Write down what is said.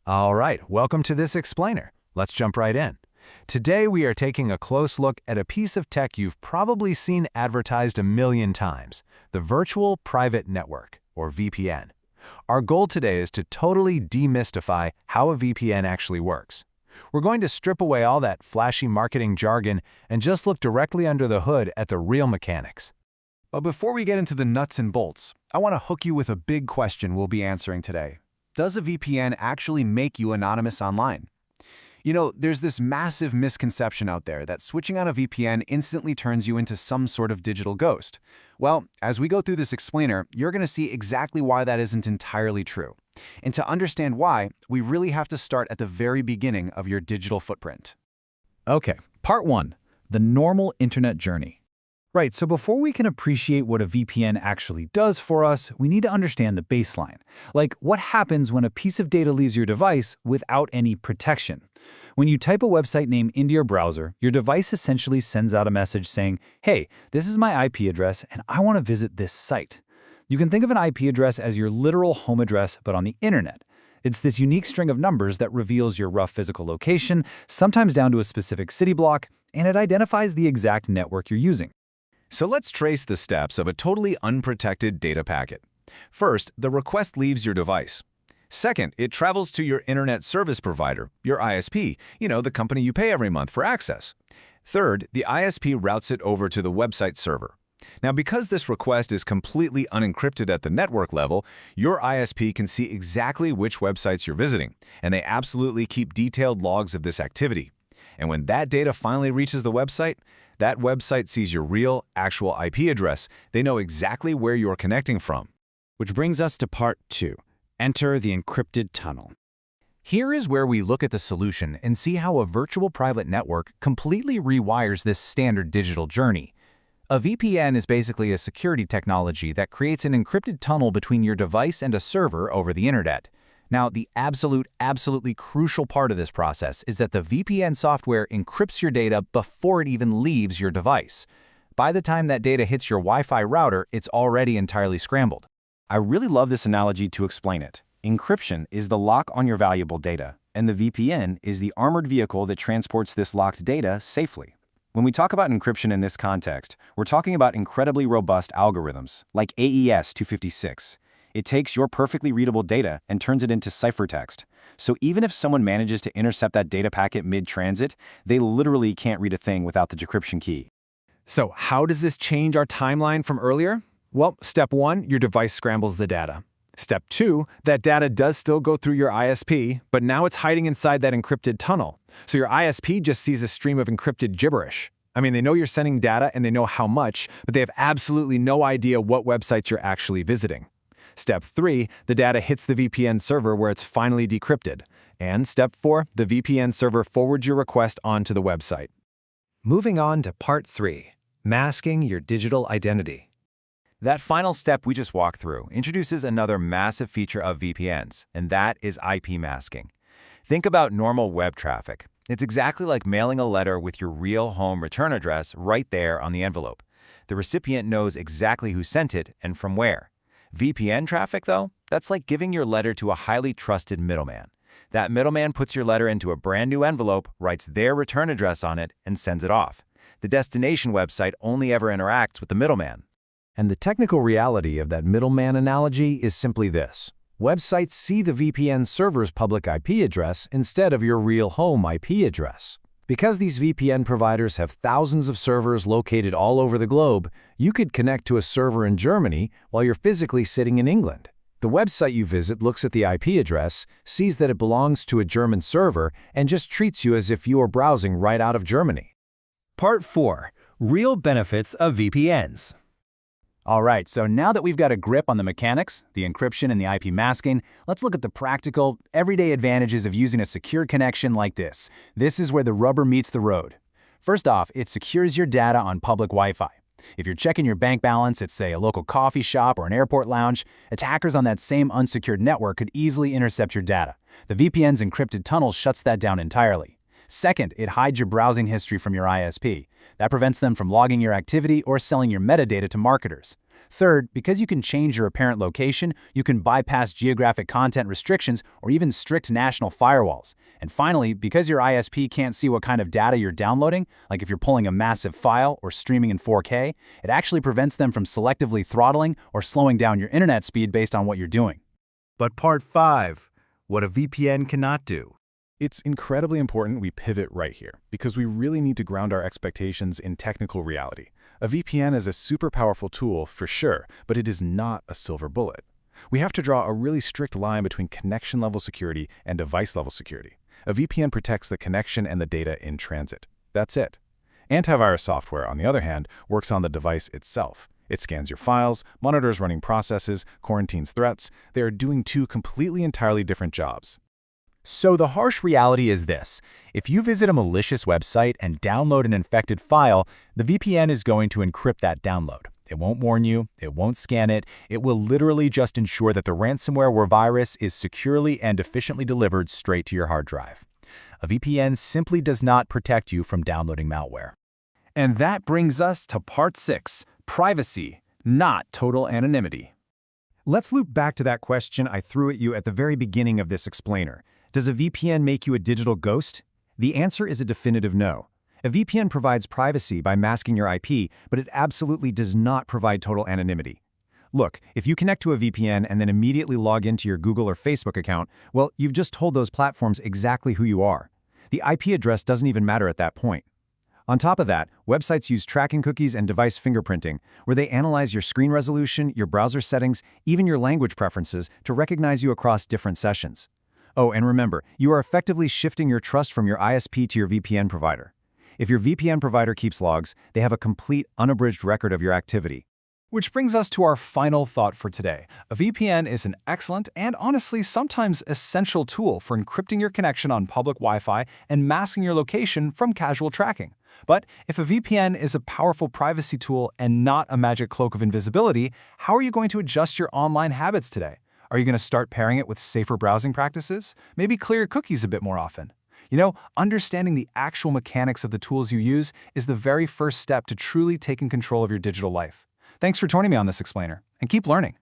All right, welcome to this explainer. Let's jump right in. Today we are taking a close look at a piece of tech you've probably seen advertised a million times, the Virtual Private Network, or VPN. Our goal today is to totally demystify how a VPN actually works. We're going to strip away all that flashy marketing jargon and just look directly under the hood at the real mechanics. But before we get into the nuts and bolts, I want to hook you with a big question we'll be answering today. Does a VPN actually make you anonymous online? You know, there's this massive misconception out there that switching on a VPN instantly turns you into some sort of digital ghost. Well, as we go through this explainer, you're going to see exactly why that isn't entirely true. And to understand why, we really have to start at the very beginning of your digital footprint. Okay, part 1, the normal internet journey. Right, so before we can appreciate what a VPN actually does for us, we need to understand the baseline. Like, what happens when a piece of data leaves your device without any protection? When you type a website name into your browser, your device essentially sends out a message saying, hey, this is my IP address and I want to visit this site. You can think of an IP address as your literal home address, but on the internet. It's this unique string of numbers that reveals your rough physical location, sometimes down to a specific city block, and it identifies the exact network you're using. So let's trace the steps of a totally unprotected data packet. First, the request leaves your device. Second, it travels to your internet service provider, your ISP, the company you pay every month for access. Third, the ISP routes it over to the website server. Now, because this request is completely unencrypted at the network level, your ISP can see exactly which websites you're visiting, and they absolutely keep detailed logs of this activity. And when that data finally reaches the website, that website sees your real, actual IP address. They know exactly where you're connecting from. Which brings us to part 2. Enter the encrypted tunnel. Here is where we look at the solution and see how a virtual private network completely rewires this standard digital journey. A VPN is basically a security technology that creates an encrypted tunnel between your device and a server over the internet. Now, the absolutely crucial part of this process is that the VPN software encrypts your data before it even leaves your device. By the time that data hits your Wi-Fi router, it's already entirely scrambled. I really love this analogy to explain it. Encryption is the lock on your valuable data, and the VPN is the armored vehicle that transports this locked data safely. When we talk about encryption in this context, we're talking about incredibly robust algorithms, like AES 256. It takes your perfectly readable data and turns it into ciphertext. So even if someone manages to intercept that data packet mid-transit, they literally can't read a thing without the decryption key. So how does this change our timeline from earlier? Well, step 1, your device scrambles the data. Step 2, that data does still go through your ISP, but now it's hiding inside that encrypted tunnel. So your ISP just sees a stream of encrypted gibberish. I mean, they know you're sending data and they know how much, but they have absolutely no idea what websites you're actually visiting. Step 3, the data hits the VPN server where it's finally decrypted. And step 4, the VPN server forwards your request onto the website. Moving on to part 3, masking your digital identity. That final step we just walked through introduces another massive feature of VPNs, and that is IP masking. Think about normal web traffic. It's exactly like mailing a letter with your real home return address right there on the envelope. The recipient knows exactly who sent it and from where. VPN traffic, though, that's like giving your letter to a highly trusted middleman. That middleman puts your letter into a brand new envelope, writes their return address on it, and sends it off. The destination website only ever interacts with the middleman. And the technical reality of that middleman analogy is simply this. Websites see the VPN server's public IP address instead of your real home IP address. Because these VPN providers have thousands of servers located all over the globe, you could connect to a server in Germany while you're physically sitting in England. The website you visit looks at the IP address, sees that it belongs to a German server, and just treats you as if you are browsing right out of Germany. Part 4. Real benefits of VPNs. All right, so now that we've got a grip on the mechanics, the encryption and the IP masking, let's look at the practical, everyday advantages of using a secure connection like this. This is where the rubber meets the road. First off, it secures your data on public Wi-Fi. If you're checking your bank balance at, say, a local coffee shop or an airport lounge, attackers on that same unsecured network could easily intercept your data. The VPN's encrypted tunnel shuts that down entirely. Second, it hides your browsing history from your ISP. That prevents them from logging your activity or selling your metadata to marketers. Third, because you can change your apparent location, you can bypass geographic content restrictions or even strict national firewalls. And finally, because your ISP can't see what kind of data you're downloading, like if you're pulling a massive file or streaming in 4K, it actually prevents them from selectively throttling or slowing down your internet speed based on what you're doing. But Part 5, what a VPN cannot do. It's incredibly important we pivot right here, because we really need to ground our expectations in technical reality. A VPN is a super powerful tool, for sure, but it is not a silver bullet. We have to draw a really strict line between connection-level security and device-level security. A VPN protects the connection and the data in transit. That's it. Antivirus software, on the other hand, works on the device itself. It scans your files, monitors running processes, quarantines threats. They are doing two completely entirely different jobs. So the harsh reality is this. If you visit a malicious website and download an infected file, the VPN is going to encrypt that download. It won't warn you, it won't scan it, it will literally just ensure that the ransomware or virus is securely and efficiently delivered straight to your hard drive. A VPN simply does not protect you from downloading malware. And that brings us to Part 6, privacy, not total anonymity. Let's loop back to that question I threw at you at the very beginning of this explainer. Does a VPN make you a digital ghost? The answer is a definitive no. A VPN provides privacy by masking your IP, but it absolutely does not provide total anonymity. Look, if you connect to a VPN and then immediately log into your Google or Facebook account, well, you've just told those platforms exactly who you are. The IP address doesn't even matter at that point. On top of that, websites use tracking cookies and device fingerprinting, where they analyze your screen resolution, your browser settings, even your language preferences to recognize you across different sessions. Oh, and remember, you are effectively shifting your trust from your ISP to your VPN provider. If your VPN provider keeps logs, they have a complete, unabridged record of your activity. Which brings us to our final thought for today. A VPN is an excellent and honestly sometimes essential tool for encrypting your connection on public Wi-Fi and masking your location from casual tracking. But if a VPN is a powerful privacy tool and not a magic cloak of invisibility, how are you going to adjust your online habits today? Are you going to start pairing it with safer browsing practices? Maybe clear your cookies a bit more often. You know, understanding the actual mechanics of the tools you use is the very first step to truly taking control of your digital life. Thanks for joining me on this explainer, and keep learning.